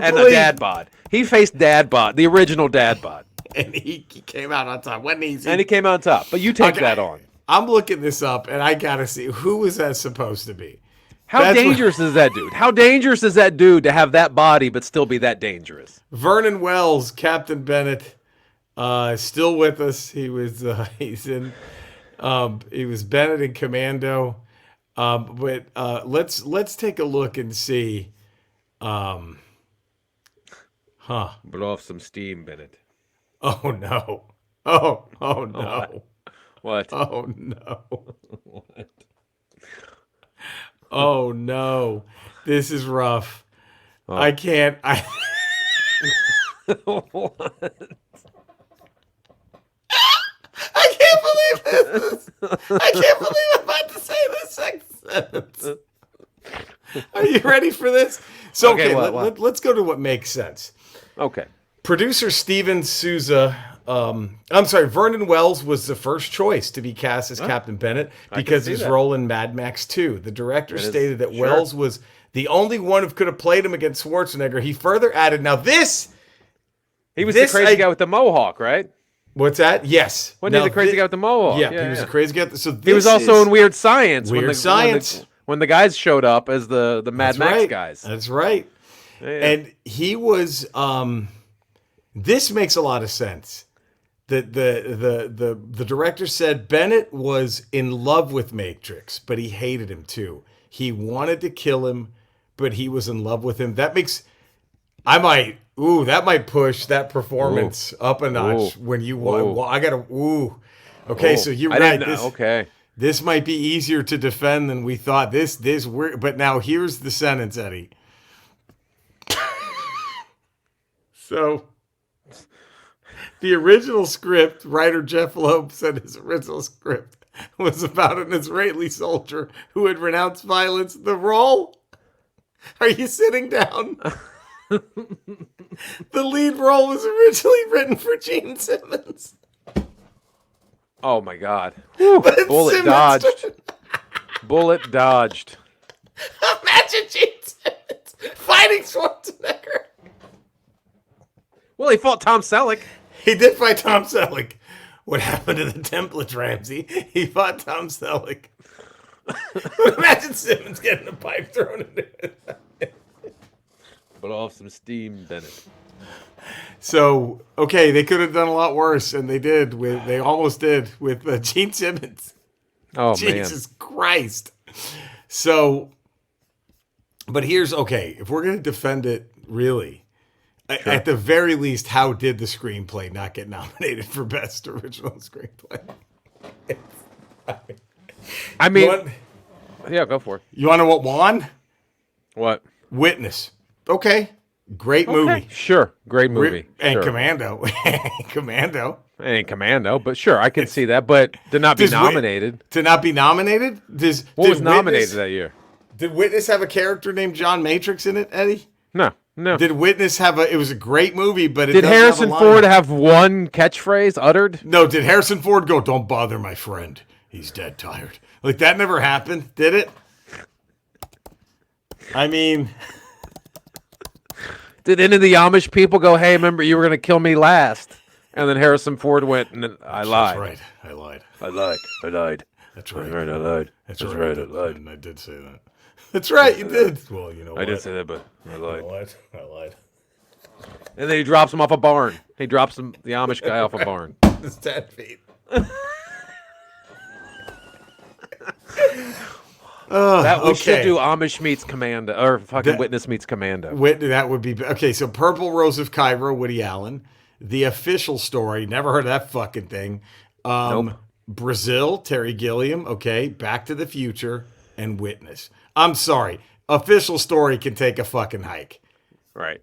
And a dad bod. He faced dad bod, the original dad bod. And he came out on top. Wasn't easy. And he came out on top. But you take that on. I'm looking this up, and I gotta see, who was that supposed to be? How dangerous is that dude? How dangerous is that dude to have that body but still be that dangerous? Vernon Wells, Captain Bennett, still with us. He was he was Bennett in Commando. But let's take a look and see. Blow off some steam, Bennett. Oh no! Oh no! What? Oh no! What? Oh no! This is rough. Oh. I can't. What? I can't believe this. I can't believe I'm about to say this next sentence. Are you ready for this? So okay, let's go to what makes sense. Okay. Producer Steven Souza, Vernon Wells was the first choice to be cast as Captain Bennett because of his role in Mad Max 2. The director stated that Wells was the only one who could have played him against Schwarzenegger. He further added, he was the crazy guy with the mohawk, right? What's that? Yes. Wasn't he the crazy guy with the mohawk? Yeah, he was the crazy guy. So he was also in Weird Science. When the guys showed up as the Mad Max guys. That's right. Yeah. And he was. This makes a lot of sense. The director said Bennett was in love with Matrix, but he hated him too. He wanted to kill him, but he was in love with him. That might push that performance up a notch when you want. Okay, so you're right. Okay. This might be easier to defend than we thought. But now here's the sentence, Eddie. So the original script, writer Jeff Loeb said his original script was about an Israeli soldier who had renounced violence. The role? Are you sitting down? The lead role was originally written for Gene Simmons. Oh my God! Bullet Simmons dodged. Bullet dodged. Imagine Gene Simmons fighting Schwarzenegger. Well, he fought Tom Selleck. He did fight Tom Selleck. What happened to the template, Ramsey? He fought Tom Selleck. Imagine Simmons getting a pipe thrown into it. But off some steam, Bennett. So, okay, they could have done a lot worse, and they did. They almost did with Gene Simmons. Oh, Jesus man. Christ. So, but here's, okay, if we're going to defend it, really, sure. At the very least, how did the screenplay not get nominated for Best Original Screenplay? I mean, yeah, go for it. You want to know what won? What? Witness. Okay. Great movie. Sure. Great movie. And sure. Commando. Commando. And Commando, but sure, I can see that. But to not be nominated. To not be nominated? What was nominated that year? Did Witness have a character named John Matrix in it, Eddie? No. Did Witness have it was a great movie, but did Harrison Ford have one catchphrase uttered? No, did Harrison Ford go, "Don't bother my friend. He's dead tired." Like, that never happened, did it? I mean, did any of the Amish people go, "Hey, remember you were going to kill me last"? And then Harrison Ford went, and I lied. That's right. I lied. I lied. That's right. That's right. I lied. That's right. I lied. And I did say that. That's right. You did. Well, you know what? I did say that, but I lied. You know what? I lied. And then he drops him off a barn. He drops him, the Amish guy off a barn. It's 10 feet. We should do Amish meets Commando, or fucking Witness meets Commando. That would be okay. So, Purple Rose of Cairo, Woody Allen. The Official Story, never heard of that fucking thing. Nope. Brazil, Terry Gilliam. Okay, Back to the Future and Witness. I'm sorry, Official Story can take a fucking hike. Right.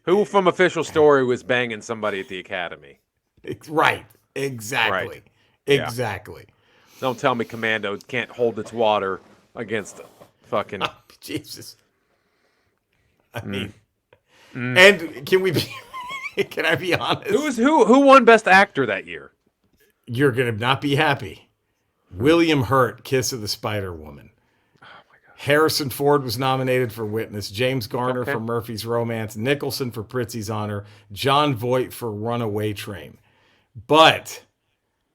Who from Official Story was banging somebody at the academy? Right. Exactly. Right. Exactly. Yeah. Don't tell me Commando can't hold its water against fucking Jesus. I mean, and can we be? Can I be honest? Who won Best Actor that year? You're gonna not be happy. William Hurt, Kiss of the Spider Woman. Oh my God. Harrison Ford was nominated for Witness. James Garner for Murphy's Romance. Nicholson for Prizzi's Honor. John Voight for Runaway Train. But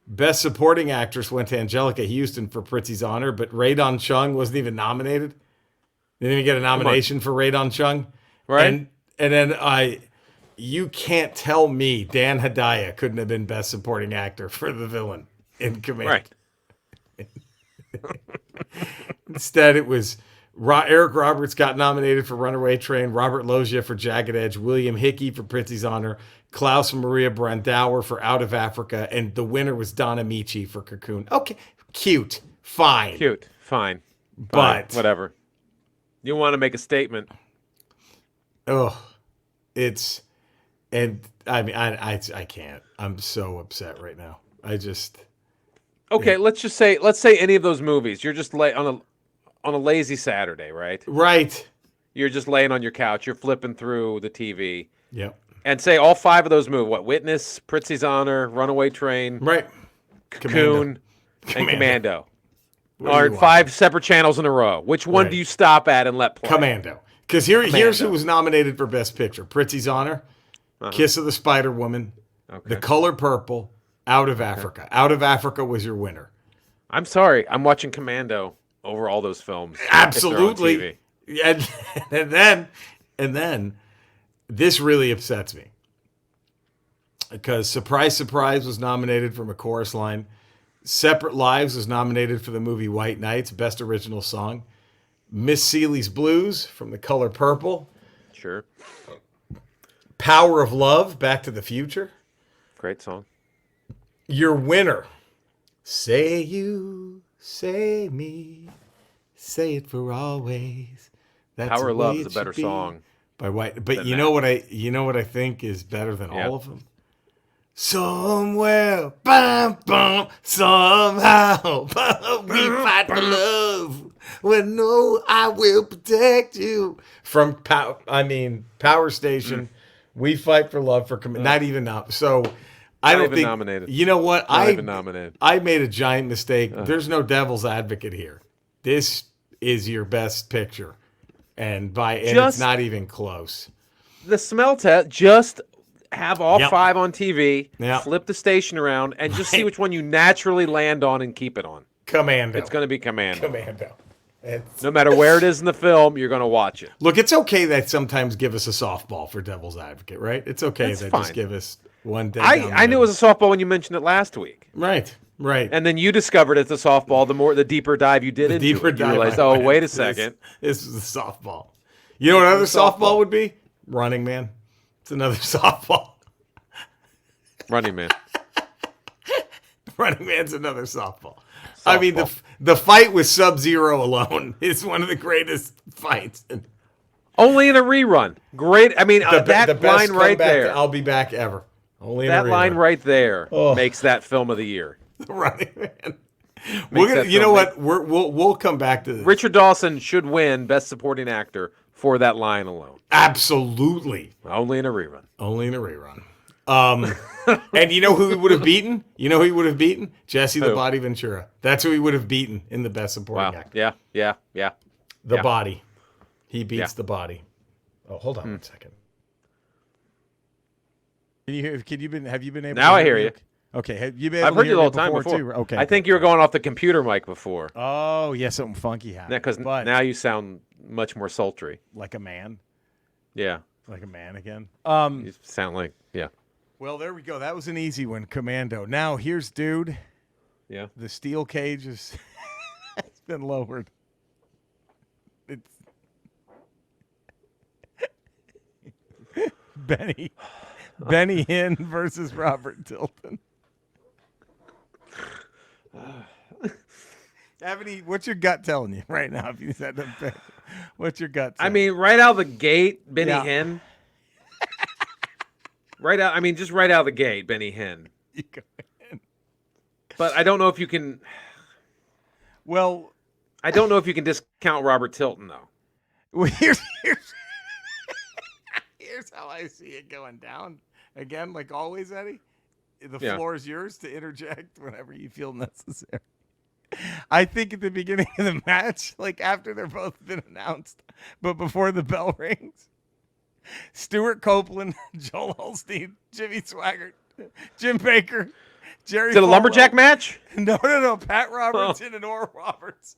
Best Supporting Actress went to Angelica Houston for Prizzi's Honor, but Rae Dawn Chung wasn't even nominated. Didn't even get a nomination for Rae Dawn Chung. Right. And then you can't tell me Dan Hedaya couldn't have been Best Supporting Actor for the villain in Command. Right. Instead, it was Eric Roberts got nominated for Runaway Train, Robert Loggia for Jagged Edge, William Hickey for Prizzi's Honor, Klaus Maria Brandauer for Out of Africa, and the winner was Don Amici for Cocoon. Okay, cute, fine. But whatever. You want to make a statement. Oh, and I mean, I can't. I'm so upset right now. Okay, let's say any of those movies. You're just on a lazy Saturday, right? Right. You're just laying on your couch. You're flipping through the TV. Yep. And say all 5 of those movies. What? Witness, Prizzi's Honor, Runaway Train, right? Cocoon, and Commando. Are 5 separate channels in a row. Which one do you stop at and let play? Commando. Because here's who was nominated for Best Picture: Prizzi's Honor, Kiss of the Spider Woman, The Color Purple, Out of Africa. Out of Africa was your winner. I'm sorry, I'm watching Commando over all those films. Absolutely. And then this really upsets me because Surprise, Surprise was nominated for A Chorus Line. Separate Lives was nominated for the movie White Nights, Best Original Song. Miss Seeley's Blues from The Color Purple. Sure. Power of Love, Back to the Future. Great song. Your winner. Say you, say me, say it for always. That's Power of Love is a better song. by White. But you know what I think is better than all of them? Somewhere, bum, bum, somehow, we fight for love. Well, no, I will protect you. From Power Station, we fight for love for not even now. So I don't think nominated. You know what? Not even nominated. I made a giant mistake. There's no devil's advocate here. This is your best picture, and it's not even close. The smell test. Just have all 5 on TV. Flip the station around and just see which one you naturally land on and keep it on. Commando. It's going to be Commando. Commando. No matter where it is in the film, you're going to watch it. Look, it's okay that sometimes give us a softball for Devil's Advocate, right? It's okay that just give us one day. I knew it was a softball when you mentioned it last week. Right. And then you discovered it's a softball the deeper dive you did into it. You realized, wait a second. This is a softball. You know what another softball would be? Running Man. It's another softball. Running Man. Running Man's another softball. I mean, the fight with Sub-Zero alone is one of the greatest fights. Only in a rerun. Great. I mean, that line right there. I'll be back ever. Only in that a rerun. line right there makes that film of the year. Running Man. You know what? We'll come back to this. Richard Dawson should win Best Supporting Actor for that line alone. Absolutely. Only in a rerun. Only in a rerun. And you know who he would have beaten? Jesse the Body Ventura. That's who he would have beaten in the Best Supporting Actor. Yeah. The Body. He beats the Body. Oh, hold on 1 second. Have you been able? Now I hear you. Okay, have you been? I've heard you the whole time before. Too? Okay. I think you were going off the computer mic before. Oh, yeah, something funky happened. Because now you sound much more sultry. Like a man. Yeah. Like a man again. You sound like Well, there we go. That was an easy one, Commando. Now here's Dude. Yeah. The steel cage has it's been lowered. It's Benny Hinn versus Robert Tilton. What's your gut telling you right now? If you said that, what's your gut? I mean, right out of the gate, Benny Hinn. Just right out of the gate, Benny Hinn. You go in. But I don't know if you can. Well, I don't know if you can discount Robert Tilton though. Well, here's how I see it going down. Again, like always, Eddie, the floor is yours to interject whenever you feel necessary. I think at the beginning of the match, like after they're both been announced, but before the bell rings, Stuart Copeland, Joel Holstein, Jimmy Swaggart, Jim Baker, Jerry. Is it a lumberjack match? No. Pat Robertson and Oral Roberts.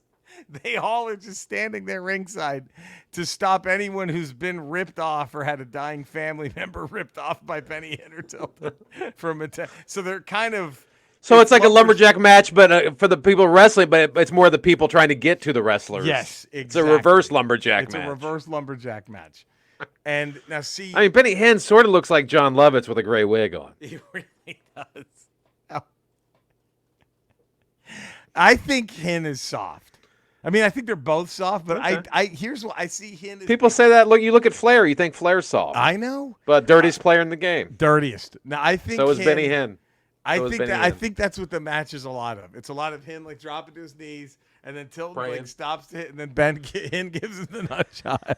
They all are just standing there ringside to stop anyone who's been ripped off or had a dying family member ripped off by Benny Hinn or Tilton from attack. So they're kind of. So it's like a lumberjack match, but for the people wrestling, but it's more the people trying to get to the wrestlers. Yes, exactly. It's a reverse lumberjack match. It's a reverse lumberjack match. And now see. I mean, Benny Hinn sort of looks like John Lovitz with a gray wig on. He really does. I think Hinn is soft. I mean, I think they're both soft, but okay. Here's what I see Hinn. People say that. Look, you look at Flair, you think Flair's soft. I know, but dirtiest player in the game. Dirtiest. Now I think so is Benny Hinn. I think that's what the match is a lot of. It's a lot of him like dropping to his knees, and then Tilton like stops to hit, and then Hinn gives him the nut shot.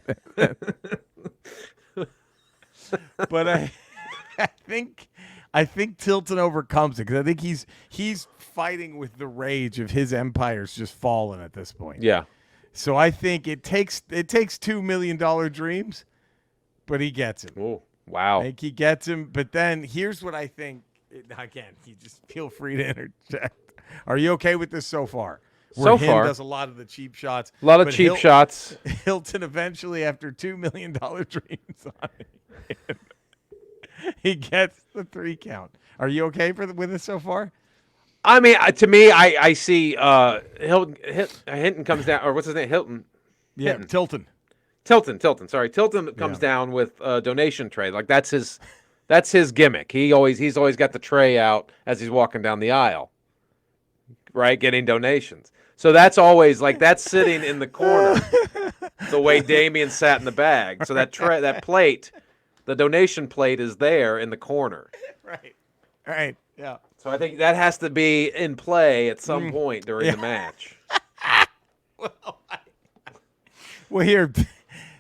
But I think Tilton overcomes it because I think he's fighting with the rage of his empire's just fallen at this point. Yeah. So I think it takes $2 million dreams, but he gets him. Oh, wow. I think he gets him. But then here's what I think. Again, you just feel free to interject. Are you okay with this so far? So far, does a lot of the cheap shots. A lot of cheap shots. Hilton eventually, after $2 million dreams on it, he gets the 3 count. Are you okay with this so far? I mean, to me, I see Hinton comes down, or what's his name? Hilton. Yeah, Tilton. Tilton. Sorry, Tilton comes down with a donation tray. Like that's his gimmick. He's always got the tray out as he's walking down the aisle, right, getting donations. So that's always like that's sitting in the corner. the way Damien sat in the bag. So that plate, the donation plate, is there in the corner. Right. Yeah. So I think that has to be in play at some point during the match. Well, here.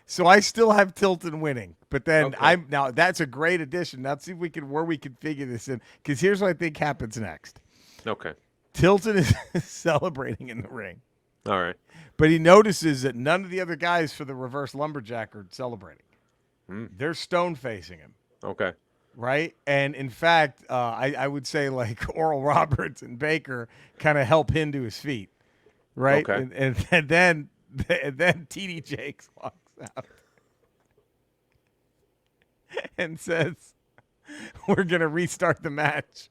So I still have Tilton winning, but then now that's a great addition. Now let's see if we can figure this in, because here's what I think happens next. Okay. Tilton is celebrating in the ring. All right. But he notices that none of the other guys for the reverse lumberjack are celebrating. They're stone facing him. Okay. Right? And in fact, I would say like Oral Roberts and Baker kind of help him to his feet. Right? Okay. And then T.D. Jakes walks out and says, "We're going to restart the match."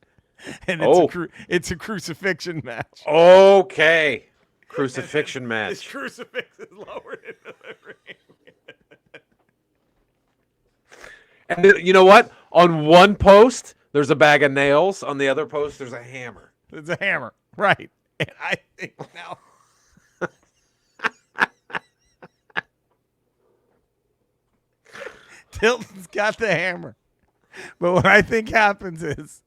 And it's a crucifixion match. Okay. Crucifixion match. This crucifix is lowered into the ring. And you know what? On one post, there's a bag of nails. On the other post, there's a hammer. There's a hammer. Right. And I think now... Tilton's got the hammer. But what I think happens is...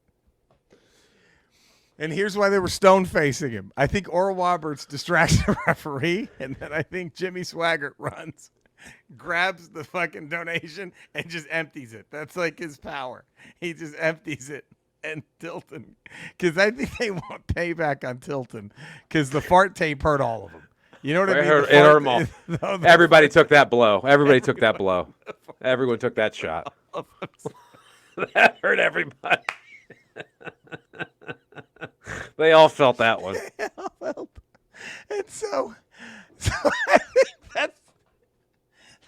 And here's why they were stone facing him. I think Oral Roberts distracts the referee, and then I think Jimmy Swaggart runs, grabs the fucking donation, and just empties it. That's like his power. He just empties it. And Tilton, because I think they want payback on Tilton, because the fart tape hurt all of them. You know what I mean? It hurt them all. Everybody took that blow. Everybody took that blow. Everyone took that shot. That hurt everybody. They all felt that one. They all felt. And so I think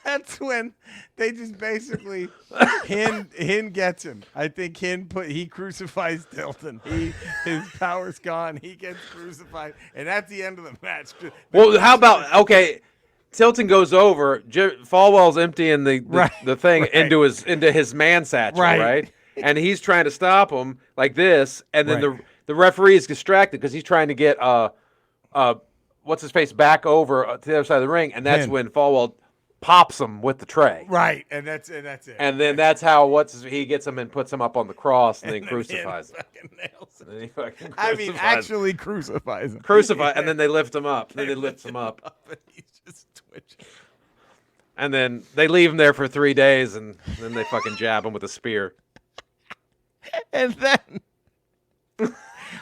that's when they just basically Hin gets him. I think he crucifies Tilton. His power's gone. He gets crucified, and that's the end of the match. Well, how about Tilton goes over. Falwell's emptying the thing into his man satchel, right? And he's trying to stop him like this, and then the referee is distracted because he's trying to get what's his face back over to the other side of the ring, and that's when Falwell pops him with the tray. Right, and that's it. And then that's how he gets him and puts him up on the cross and then crucifies him. And he fucking actually crucifies him. And then they lift him up. And he's just twitching. And then they leave him there for 3 days, and then they fucking jab him with a spear. And then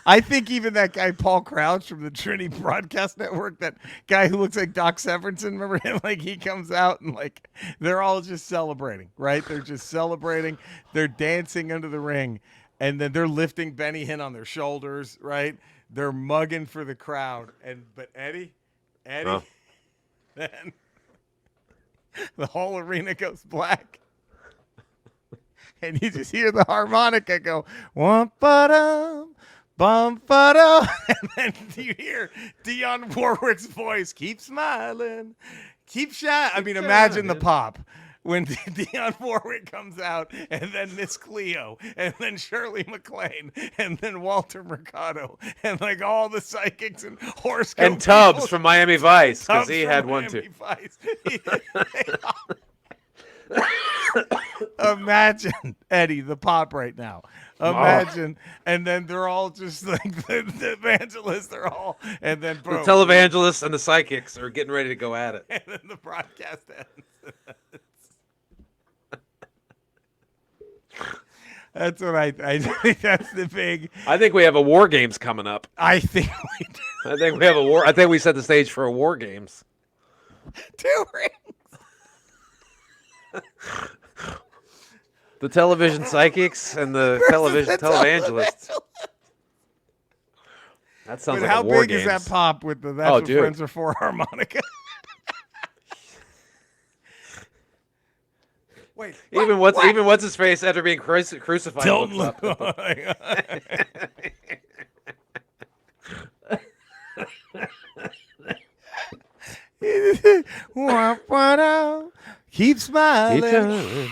I think even that guy Paul Crouch from the Trinity Broadcast Network, that guy who looks like Doc Severinsen, remember him? Like he comes out and like they're all just celebrating, right? They're just celebrating. They're dancing under the ring, and then they're lifting Benny Hinn on their shoulders, right? They're mugging for the crowd, but Eddie, then the whole arena goes black. And you just hear the harmonica go, wump-ba-dum, bum-ba-dum. And then you hear Dionne Warwick's voice, keep smiling, keep shining. I mean, imagine the pop when Dionne Warwick comes out, and then Miss Cleo, and then Shirley MacLaine, and then Walter Mercado, and like all the psychics and horoscope and Tubbs from Miami Vice, because he had one too. Imagine Eddie the pop right now. Imagine, and then they're all just like the evangelists. They're all, and then the televangelists and the psychics are getting ready to go at it. And then the broadcast ends. That's what I think. That's the big. I think we have a War Games coming up. I think we do. I think we have a war. I think we set the stage for a War Games. 2 rings. The television psychics and the televangelists. That sounds like a War Games. How big is that pop with the That's What Friends Are For harmonica? Wait, even what's his face after being crucified. Don't look. Keep smiling.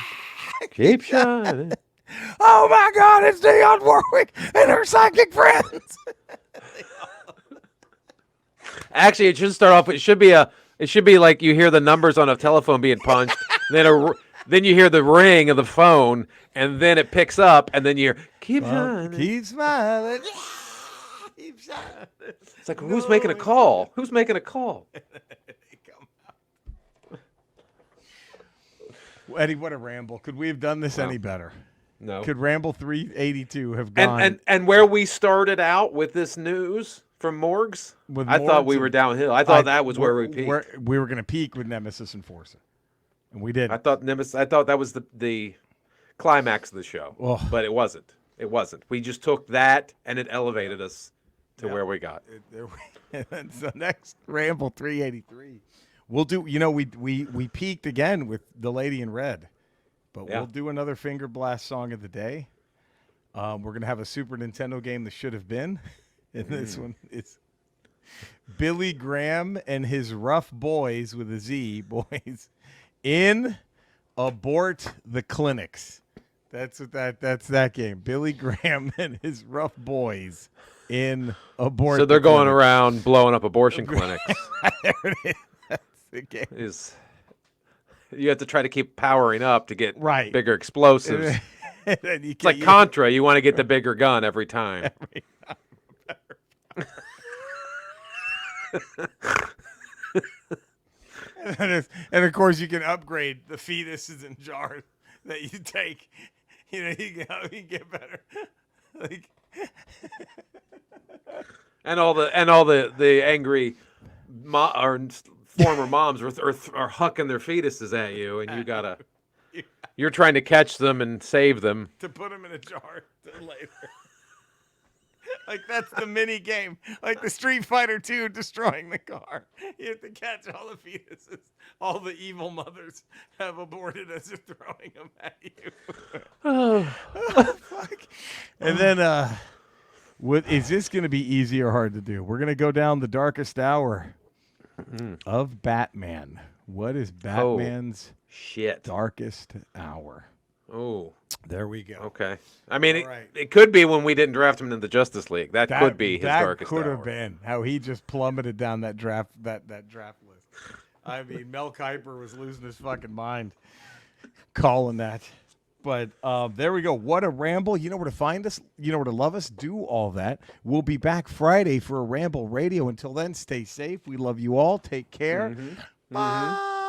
Keep shining. Oh my God, it's Dionne Warwick and her psychic friends. Actually, it should start off. It should be a It should be like you hear the numbers on a telephone being punched, then you hear the ring of the phone, and then it picks up, and then you hear, keep shining. Keep smiling. Keep shining. It's like, who's making a call? Who's making a call? Eddie, what a ramble. Could we have done this any better? No. Could Ramble 382 have gone? And where we started out with this news from Morgs, I thought we were downhill. I thought that was where we peaked. We were going to peak with Nemesis and Forza, and we did. I thought that was the climax of the show, but it wasn't. It wasn't. We just took that, and it elevated us to where we got. And so next Ramble 383, we'll do. You know, we peaked again with the Lady in Red, but we'll do another Finger Blast song of the day. We're gonna have a Super Nintendo game that should have been. And this one is Billy Graham and his rough boys with a Z boys in Abort the Clinics. That's that game. Billy Graham and his rough boys in Abort. So they're going around blowing up abortion clinics. There it is. That's the game. You have to try to keep powering up to get bigger explosives. It's like Contra. You want to get the bigger gun every time. And of course, you can upgrade the fetuses in jars that you take. You know, you can get better. Like, and all the angry former moms are hucking their fetuses at you, and you're trying to catch them and save them to put them in a jar later. Like, that's the mini game. Like the Street Fighter 2 destroying the car. You have to catch all the fetuses. All the evil mothers have aborted as they're throwing them at you. Oh, fuck. And then, is this going to be easy or hard to do? We're going to go down the darkest hour of Batman. What is Batman's darkest hour? Oh. There we go. Okay. I mean, it could be when we didn't draft him into the Justice League. That could be his darkest hour. That could have been how he just plummeted down that draft draft list. I mean, Mel Kiper was losing his fucking mind calling that. But there we go. What a ramble. You know where to find us. You know where to love us. Do all that. We'll be back Friday for a Ramble Radio. Until then, stay safe. We love you all. Take care. Bye.